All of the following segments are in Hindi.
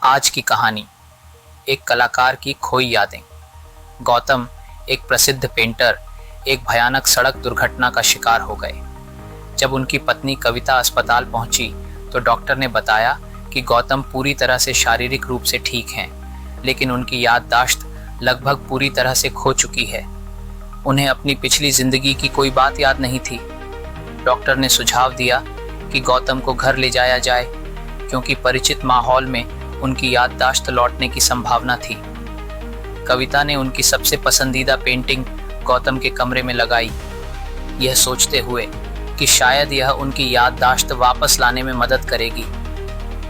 आज की कहानी, एक कलाकार की खोई यादें। गौतम, एक प्रसिद्ध पेंटर, एक भयानक सड़क दुर्घटना का शिकार हो गए। जब उनकी पत्नी कविता अस्पताल पहुंची तो डॉक्टर ने बताया कि गौतम पूरी तरह से शारीरिक रूप से ठीक हैं, लेकिन उनकी याददाश्त लगभग पूरी तरह से खो चुकी है। उन्हें अपनी पिछली जिंदगी की कोई बात याद नहीं थी। डॉक्टर ने सुझाव दिया कि गौतम को घर ले जाया जाए, क्योंकि परिचित माहौल में उनकी याददाश्त लौटने की संभावना थी। कविता ने उनकी सबसे पसंदीदा पेंटिंग गौतम के कमरे में लगाई, यह सोचते हुए कि शायद यह उनकी याददाश्त वापस लाने में मदद करेगी।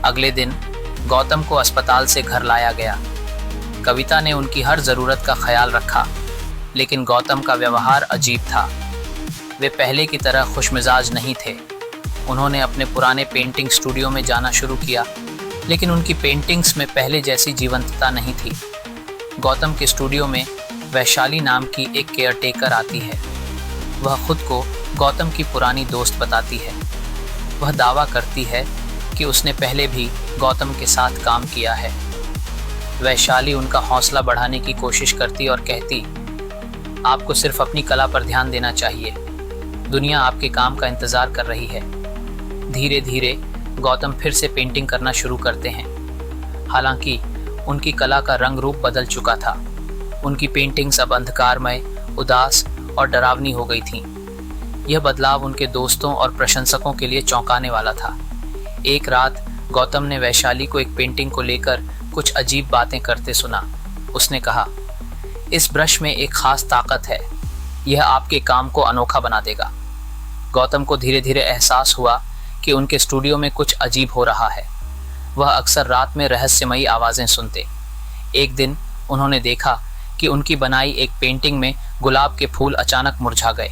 अगले दिन गौतम को अस्पताल से घर लाया गया। कविता ने उनकी हर जरूरत का ख्याल रखा, लेकिन गौतम का व्यवहार अजीब था। वे पहले की तरह खुशमिजाज नहीं थे। उन्होंने अपने पुराने पेंटिंग स्टूडियो में जाना शुरू किया, लेकिन उनकी पेंटिंग्स में पहले जैसी जीवंतता नहीं थी। गौतम के स्टूडियो में वैशाली नाम की एक केयरटेकर आती है। वह खुद को गौतम की पुरानी दोस्त बताती है। वह दावा करती है कि उसने पहले भी गौतम के साथ काम किया है। वैशाली उनका हौसला बढ़ाने की कोशिश करती और कहती, आपको सिर्फ अपनी कला पर ध्यान देना चाहिए। दुनिया आपके काम का इंतजार कर रही है। धीरे धीरे गौतम फिर से पेंटिंग करना शुरू करते हैं। हालांकि उनकी कला का रंग रूप बदल चुका था। उनकी पेंटिंग्स अब अंधकारमय, उदास और डरावनी हो गई थीं। यह बदलाव उनके दोस्तों और प्रशंसकों के लिए चौंकाने वाला था। एक रात गौतम ने वैशाली को एक पेंटिंग को लेकर कुछ अजीब बातें करते सुना। उसने कहा, इस ब्रश में एक खास ताकत है, यह आपके काम को अनोखा बना देगा। गौतम को धीरे धीरे एहसास हुआ कि उनके स्टूडियो में कुछ अजीब हो रहा है। वह अक्सर रात में रहस्यमयी आवाजें सुनते। एक दिन उन्होंने देखा कि उनकी बनाई एक पेंटिंग में गुलाब के फूल अचानक मुरझा गए।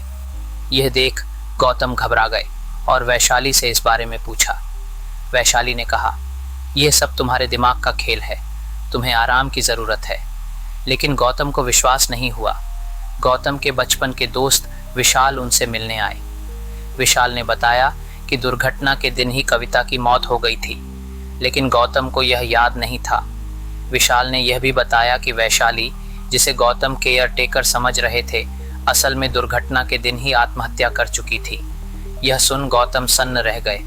यह देख गौतम घबरा गए और वैशाली से इस बारे में पूछा। वैशाली ने कहा, यह सब तुम्हारे दिमाग का खेल है, तुम्हें आराम की जरूरत है। लेकिन गौतम को विश्वास नहीं हुआ। गौतम के बचपन के दोस्त विशाल उनसे मिलने आए। विशाल ने बताया कि दुर्घटना के दिन ही कविता की मौत हो गई थी, लेकिन गौतम को यह याद नहीं था। विशाल ने यह भी बताया कि वैशाली, जिसे गौतम केयरटेकर समझ रहे थे, असल में दुर्घटना के दिन ही आत्महत्या कर चुकी थी। यह सुन गौतम सन्न रह गए।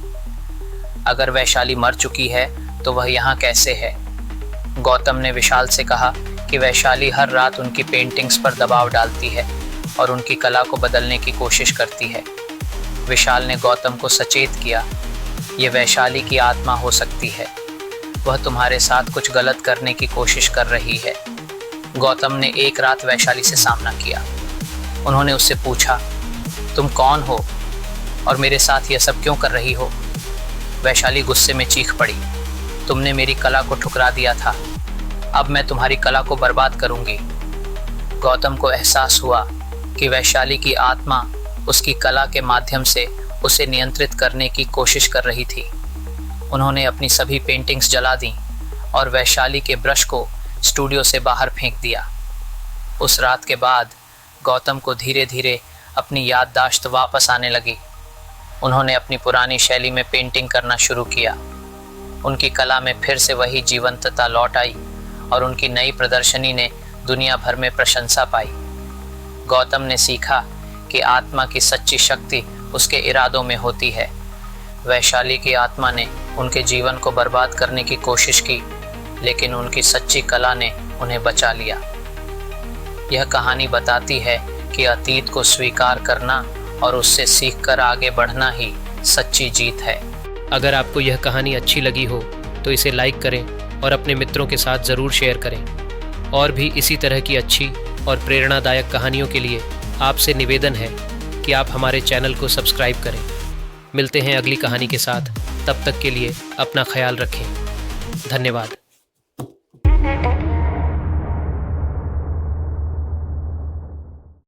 अगर वैशाली मर चुकी है तो वह यहाँ कैसे है? गौतम ने विशाल से कहा कि वैशाली हर रात उनकी पेंटिंग्स पर दबाव डालती है और उनकी कला को बदलने की कोशिश करती है। विशाल ने गौतम को सचेत किया, ये वैशाली की आत्मा हो सकती है, वह तुम्हारे साथ कुछ गलत करने की कोशिश कर रही है। गौतम ने एक रात वैशाली से सामना किया। उन्होंने उससे पूछा, तुम कौन हो और मेरे साथ यह सब क्यों कर रही हो? वैशाली गुस्से में चीख पड़ी, तुमने मेरी कला को ठुकरा दिया था, अब मैं तुम्हारी कला को बर्बाद करूंगी। गौतम को एहसास हुआ कि वैशाली की आत्मा उसकी कला के माध्यम से उसे नियंत्रित करने की कोशिश कर रही थी। उन्होंने अपनी सभी पेंटिंग्स जला दी और वैशाली के ब्रश को स्टूडियो से बाहर फेंक दिया। उस रात के बाद गौतम को धीरे धीरे अपनी याददाश्त वापस आने लगी। उन्होंने अपनी पुरानी शैली में पेंटिंग करना शुरू किया। उनकी कला में फिर से वही जीवंतता लौट आई और उनकी नई प्रदर्शनी ने दुनिया भर में प्रशंसा पाई। गौतम ने सीखा कि आत्मा की सच्ची शक्ति उसके इरादों में होती है। वैशाली की आत्मा ने उनके जीवन को बर्बाद करने की कोशिश की, लेकिन उनकी सच्ची कला ने उन्हें बचा लिया। यह कहानी बताती है कि अतीत को स्वीकार करना और उससे सीखकर आगे बढ़ना ही सच्ची जीत है। अगर आपको यह कहानी अच्छी लगी हो तो इसे लाइक करें और अपने मित्रों के साथ ज़रूर शेयर करें। और भी इसी तरह की अच्छी और प्रेरणादायक कहानियों के लिए आपसे निवेदन है कि आप हमारे चैनल को सब्सक्राइब करें। मिलते हैं अगली कहानी के साथ, तब तक के लिए अपना ख्याल रखें। धन्यवाद।